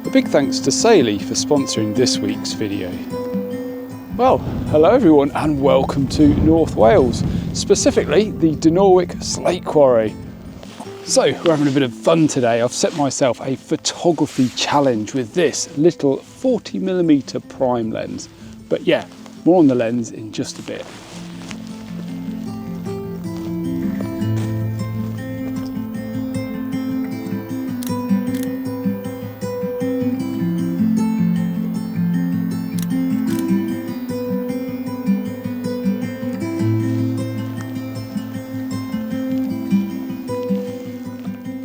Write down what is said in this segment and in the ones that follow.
A big thanks to Saley for sponsoring this week's video. Well, hello everyone and welcome to North Wales, specifically the Dinorwic Slate Quarry. So we're having a bit of fun today. I've set myself a photography challenge with this little 40mm prime lens. But yeah, more on the lens in just a bit.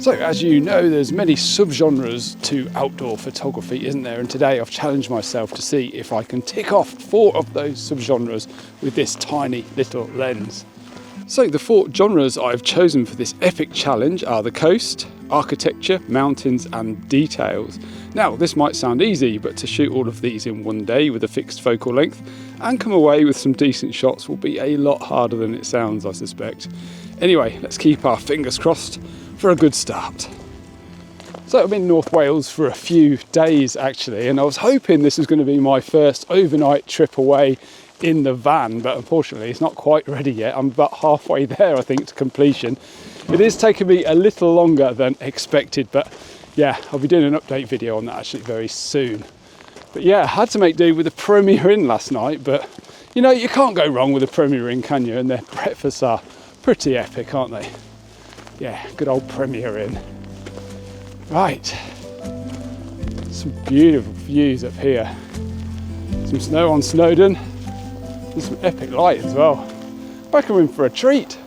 So as you know, there's many subgenres to outdoor photography, isn't there? And today I've challenged myself to see if I can tick off 4 of those subgenres with this tiny little lens. So the 4 genres I've chosen for this epic challenge are the coast, architecture, mountains and details. Now this might sound easy, but to shoot all of these in one day with a fixed focal length and come away with some decent shots will be a lot harder than it sounds, I suspect. Anyway, let's keep our fingers crossed for a good start. So I'm in North Wales for a few days actually, and I was hoping this was going to be my first overnight trip away in the van, but unfortunately it's not quite ready yet. I'm about halfway there, I think, to completion. It is taking me a little longer than expected, but yeah, I'll be doing an update video on that actually very soon. But yeah, I had to make do with the Premier Inn last night, but you know, you can't go wrong with a Premier Inn, can you? And their breakfasts are pretty epic, aren't they? Yeah, good old Premier Inn. Right, some beautiful views up here. Some snow on Snowdon and some epic light as well. Back in for a treat.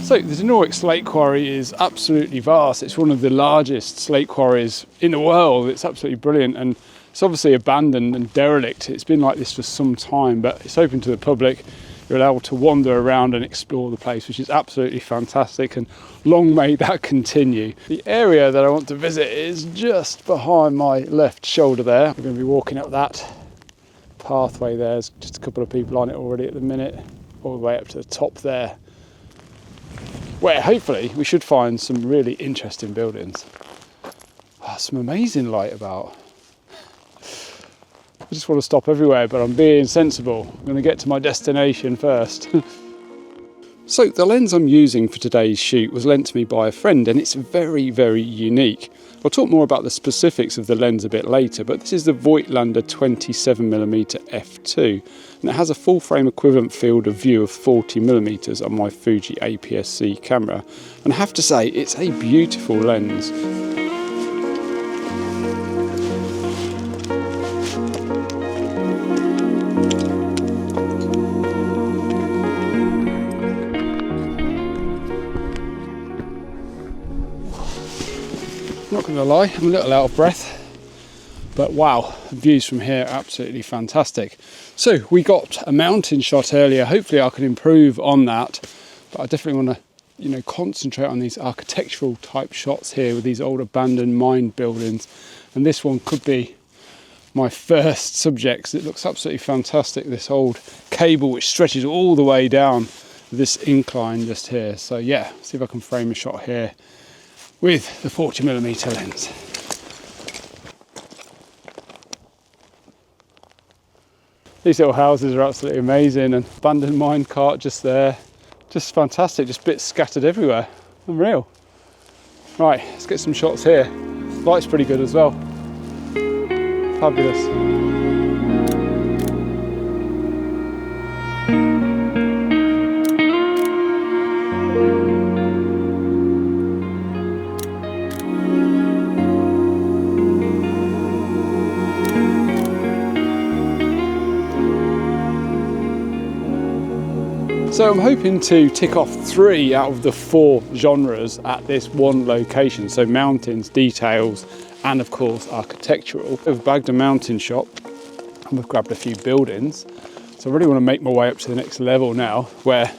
So the Dinorwic Slate Quarry is absolutely vast. It's one of the largest slate quarries in the world. It's absolutely brilliant, and it's obviously abandoned and derelict. It's been like this for some time, but it's open to the public. You're able to wander around and explore the place, which is absolutely fantastic, and long may that continue. The area that I want to visit is just behind my left shoulder there. We're going to be walking up that pathway. There's just a couple of people on it already at the minute, all the way up to the top there, where hopefully we should find some really interesting buildings. Oh, some amazing light about. I just want to stop everywhere, but I'm being sensible. I'm going to get to my destination first. So the lens I'm using for today's shoot was lent to me by a friend, and it's very, very unique. I'll talk more about the specifics of the lens a bit later, but this is the Voigtlander 27mm f2, and it has a full frame equivalent field of view of 40mm on my Fuji APS-C camera. And I have to say, it's a beautiful lens. Not going to lie, I'm a little out of breath, but wow, the views from here are absolutely fantastic. So we got a mountain shot earlier. Hopefully I can improve on that, but I definitely want to, you know, concentrate on these architectural type shots here with these old abandoned mine buildings. And this one could be my first subject. It looks absolutely fantastic. This old cable which stretches all the way down this incline just here. So yeah, see if I can frame a shot here with the 40mm lens. These little houses are absolutely amazing, and abandoned mine cart just there. Just fantastic, just bits scattered everywhere. Unreal. Right, let's get some shots here. Light's pretty good as well. Fabulous. So I'm hoping to tick off 3 out of the 4 genres at this one location. So mountains, details, and of course architectural. I've bagged a mountain shot and we've grabbed a few buildings. So I really want to make my way up to the next level now, where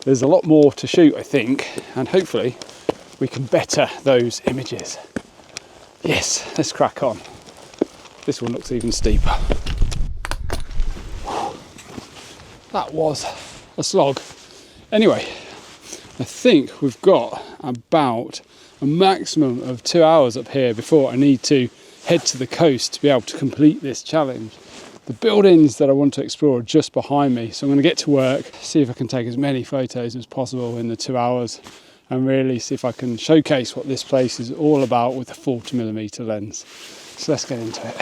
there's a lot more to shoot, I think, and hopefully we can better those images. Yes, let's crack on. This one looks even steeper. That was a slog. Anyway, I think we've got about a maximum of 2 hours up here before I need to head to the coast to be able to complete this challenge. The buildings that I want to explore are just behind me, so I'm going to get to work, see if I can take as many photos as possible in the 2 hours and really see if I can showcase what this place is all about with a 40mm lens. So let's get into it.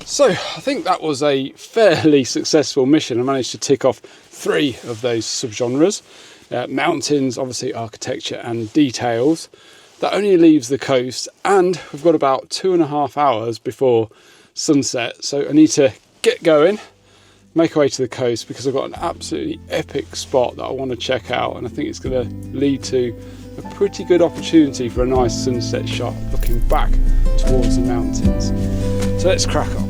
So I think that was a fairly successful mission. I managed to tick off 3 of those subgenres. Mountains, obviously architecture and details. That only leaves the coast, and we've got about 2.5 hours before sunset. So I need to get going, make our way to the coast, because I've got an absolutely epic spot that I want to check out, and I think it's going to lead to a pretty good opportunity for a nice sunset shot looking back towards the mountains. So let's crack on.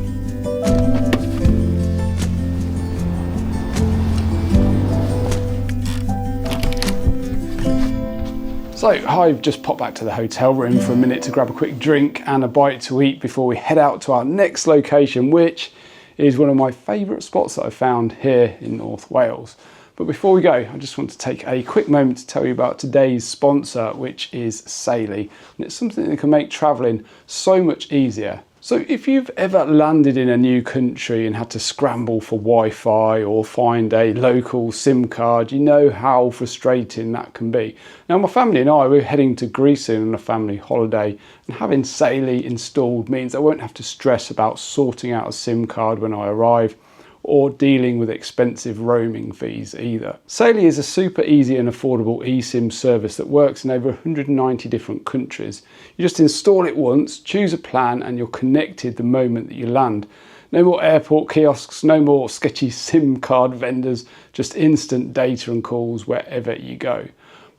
So I've just popped back to the hotel room for a minute to grab a quick drink and a bite to eat before we head out to our next location, which is one of my favourite spots that I've found here in North Wales. But before we go, I just want to take a quick moment to tell you about today's sponsor, which is Saley. And it's something that can make travelling so much easier. So if you've ever landed in a new country and had to scramble for Wi-Fi or find a local SIM card, you know how frustrating that can be. Now my family and I, we're heading to Greece soon on a family holiday, and having Saley installed means I won't have to stress about sorting out a SIM card when I arrive, or dealing with expensive roaming fees either. Saley is a super easy and affordable eSIM service that works in over 190 different countries. You just install it once, choose a plan, and you're connected the moment that you land. No more airport kiosks, no more sketchy SIM card vendors, just instant data and calls wherever you go.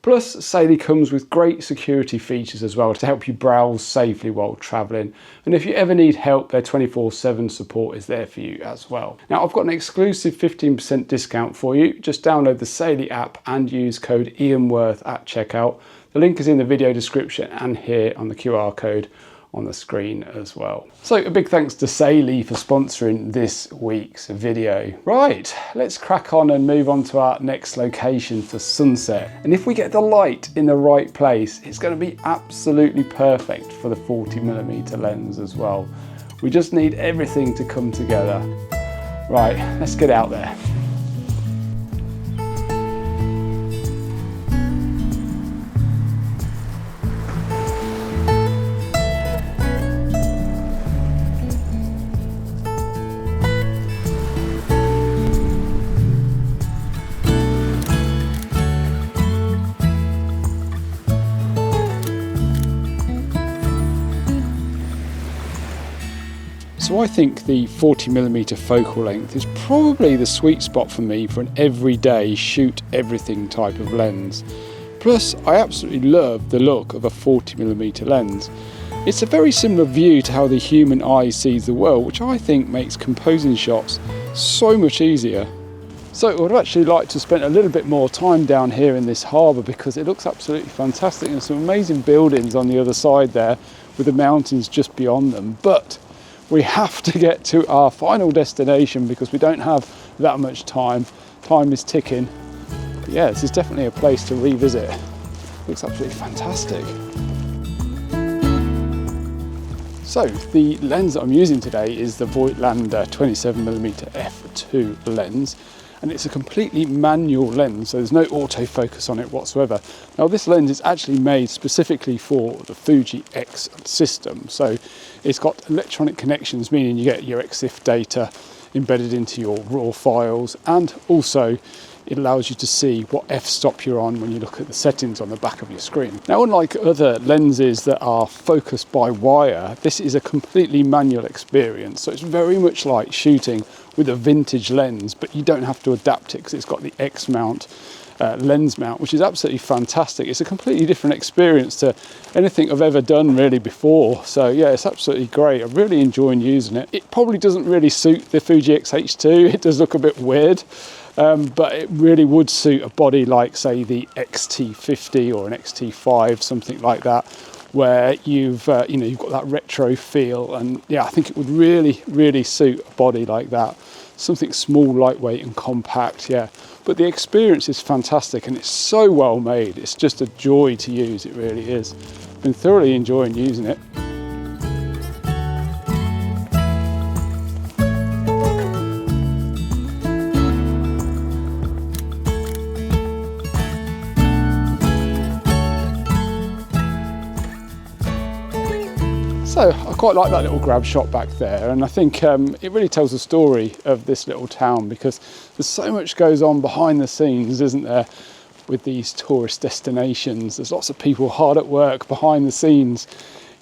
Plus, Saley comes with great security features as well to help you browse safely while travelling. And if you ever need help, their 24/7 support is there for you as well. Now, I've got an exclusive 15% discount for you. Just download the Saley app and use code IANWORTH at checkout. The link is in the video description and here on the QR code on the screen as well. So a big thanks to Saley for sponsoring this week's video. Right, let's crack on and move on to our next location for sunset. And if we get the light in the right place, it's going to be absolutely perfect for the 40mm lens as well. We just need everything to come together. Right, let's get out there. So I think the 40mm focal length is probably the sweet spot for me for an everyday shoot everything type of lens. Plus, I absolutely love the look of a 40mm lens. It's a very similar view to how the human eye sees the world, which I think makes composing shots so much easier. So I would actually like to spend a little bit more time down here in this harbour because it looks absolutely fantastic, and some amazing buildings on the other side there with the mountains just beyond them. But we have to get to our final destination because we don't have that much time. time is ticking. But yeah, this is definitely a place to revisit. Looks absolutely fantastic. So the lens that I'm using today is the Voigtlander 27mm f2 lens, and it's a completely manual lens, so there's no autofocus on it whatsoever. Now this lens is actually made specifically for the Fuji X system, so it's got electronic connections, meaning you get your EXIF data embedded into your RAW files, and also it allows you to see what f-stop you're on when you look at the settings on the back of your screen. Now, unlike other lenses that are focused by wire, this is a completely manual experience. So it's very much like shooting with a vintage lens, but you don't have to adapt it because it's got the X mount, lens mount, which is absolutely fantastic. It's a completely different experience to anything I've ever done really before. So yeah, it's absolutely great. I'm really enjoying using it. It probably doesn't really suit the Fuji X-H2. It does look a bit weird. But it really would suit a body like, say, the XT50 or an XT5, something like that, where you've got that retro feel, and yeah, I think it would really suit a body like that. Something small, lightweight, and compact. Yeah, but the experience is fantastic, and it's so well made. It's just a joy to use. It really is. I've been thoroughly enjoying using it. So I quite like that little grab shot back there, and I think it really tells the story of this little town, because there's so much goes on behind the scenes, isn't there, with these tourist destinations. There's lots of people hard at work behind the scenes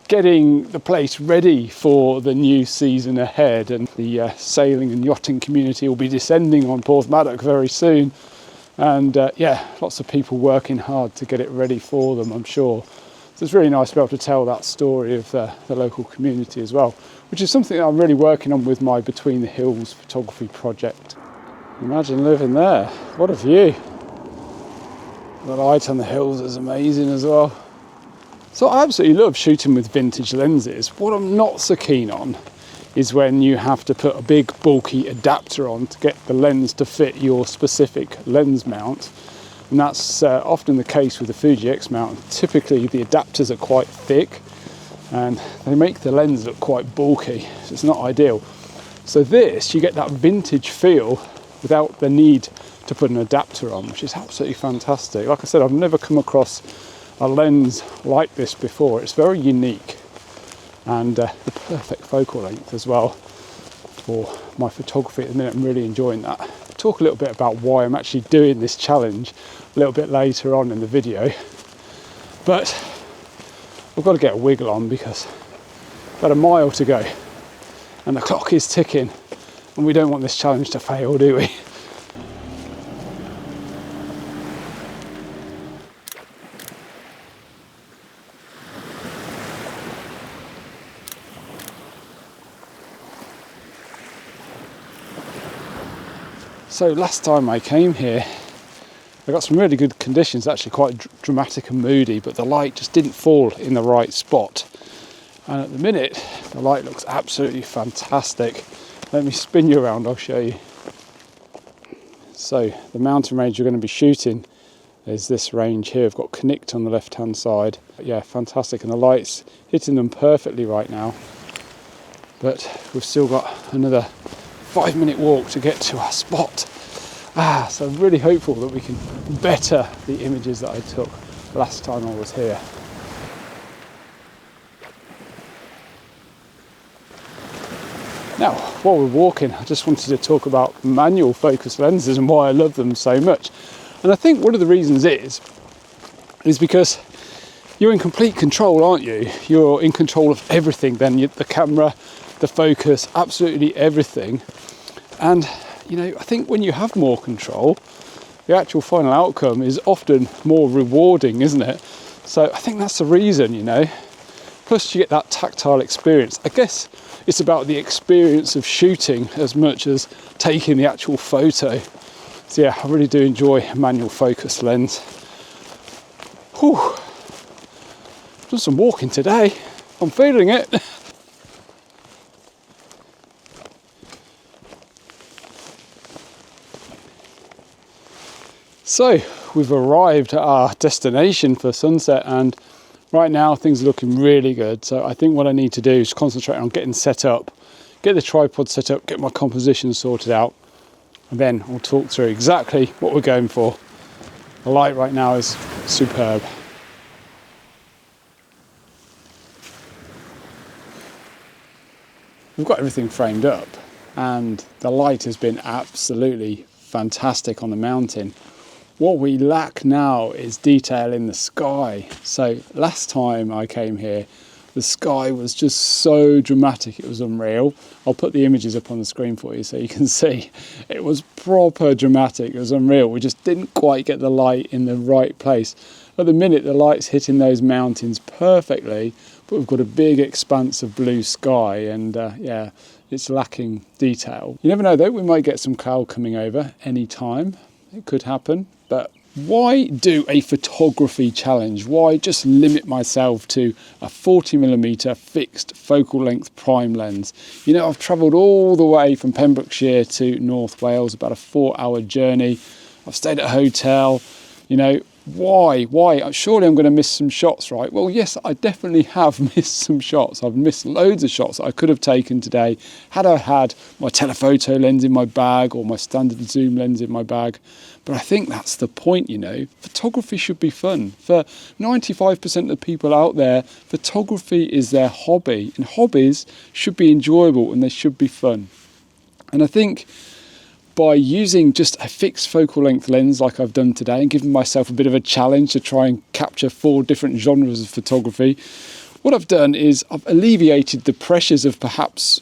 getting the place ready for the new season ahead, and the sailing and yachting community will be descending on Porthmadog very soon, and yeah, lots of people working hard to get it ready for them, I'm sure. So it's really nice to be able to tell that story of the local community as well, which is something that I'm really working on with my Between the Hills photography project. Imagine living there. What a view. The light on the hills is amazing as well. So I absolutely love shooting with vintage lenses. What I'm not so keen on is when you have to put a big bulky adapter on to get the lens to fit your specific lens mount. And that's often the case with the Fuji X mount. Typically the adapters are quite thick and they make the lens look quite bulky, so it's not ideal. So this, you get that vintage feel without the need to put an adapter on, which is absolutely fantastic. Like I said, I've never come across a lens like this before. It's very unique, and the perfect focal length as well for my photography at the minute. I'm really enjoying that. I'll talk a little bit about why I'm actually doing this challenge a little bit later on in the video, but I've got to get a wiggle on because about a mile to go and the clock is ticking, and we don't want this challenge to fail, do we? So last time I came here, I got some really good conditions, actually quite dramatic and moody, but the light just didn't fall in the right spot. And at the minute, the light looks absolutely fantastic. Let me spin you around, I'll show you. So the mountain range you're going to be shooting is this range here. I've got Cnicht on the left hand side. Yeah, fantastic, and the light's hitting them perfectly right now. But we've still got another 5-minute walk to get to our spot. So I'm really hopeful that we can better the images that I took last time I was here. Now, while we're walking, I just wanted to talk about manual focus lenses and why I love them so much. And I think one of the reasons is because you're in complete control, aren't you? You're in control of everything then, the camera, the focus, absolutely everything. And you know, I think when you have more control, the actual final outcome is often more rewarding, isn't it? So I think that's the reason, you know. Plus you get that tactile experience. I guess it's about the experience of shooting as much as taking the actual photo. So yeah, I really do enjoy a manual focus lens. Whew. Done some walking today. I'm feeling it. So we've arrived at our destination for sunset, and right now things are looking really good. So I think what I need to do is concentrate on getting set up, get the tripod set up, get my composition sorted out, and then I'll talk through exactly what we're going for. The light right now is superb. We've got everything framed up and the light has been absolutely fantastic on the mountain. What we lack now is detail in the sky. So last time I came here, the sky was just so dramatic, it was unreal. I'll put the images up on the screen for you so you can see. It was proper dramatic, it was unreal. We just didn't quite get the light in the right place. At the minute, the light's hitting those mountains perfectly, but we've got a big expanse of blue sky and yeah, it's lacking detail. You never know though, we might get some cloud coming over any time. It could happen, but why do a photography challenge? Why just limit myself to a 40mm fixed focal length prime lens? You know, I've travelled all the way from Pembrokeshire to North Wales, about a 4-hour journey. I've stayed at a hotel, you know, why? Surely I'm going to miss some shots, right? Well, yes, I definitely have missed some shots. I've missed loads of shots that I could have taken today had I had my telephoto lens in my bag or my standard zoom lens in my bag. But I think that's the point, you know. Photography should be fun. For 95% of the people out there, photography is their hobby. And hobbies should be enjoyable and they should be fun. And I think by using just a fixed focal length lens like I've done today and giving myself a bit of a challenge to try and capture 4 different genres of photography, what I've done is I've alleviated the pressures of perhaps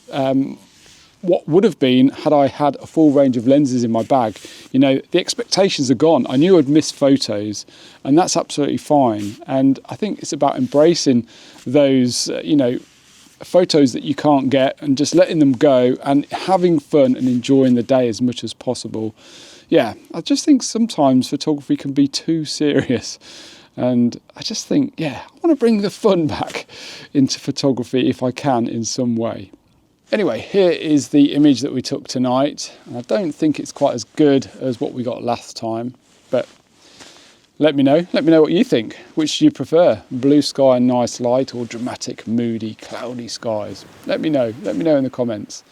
what would have been had I had a full range of lenses in my bag. You know, the expectations are gone. I knew I'd miss photos and that's absolutely fine. And I think it's about embracing those, you know, photos that you can't get and just letting them go and having fun and enjoying the day as much as possible. Yeah, I just think sometimes photography can be too serious. And I just think, yeah, I want to bring the fun back into photography if I can in some way. Anyway, here is the image that we took tonight. I don't think it's quite as good as what we got last time, but let me know what you think. Which do you prefer? Blue sky and nice light, or dramatic, moody, cloudy skies? Let me know in the comments.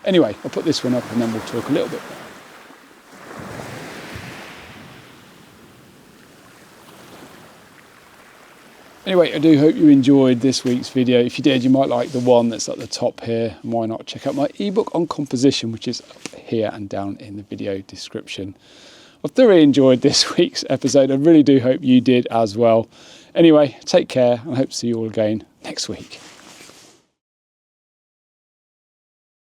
Anyway, I'll put this one up and then we'll talk a little bit more. Anyway, I do hope you enjoyed this week's video. If you did, you might like the one that's at the top here. And why not check out my ebook on composition, which is up here and down in the video description. I've thoroughly enjoyed this week's episode. I really do hope you did as well. Anyway, take care and I hope to see you all again next week.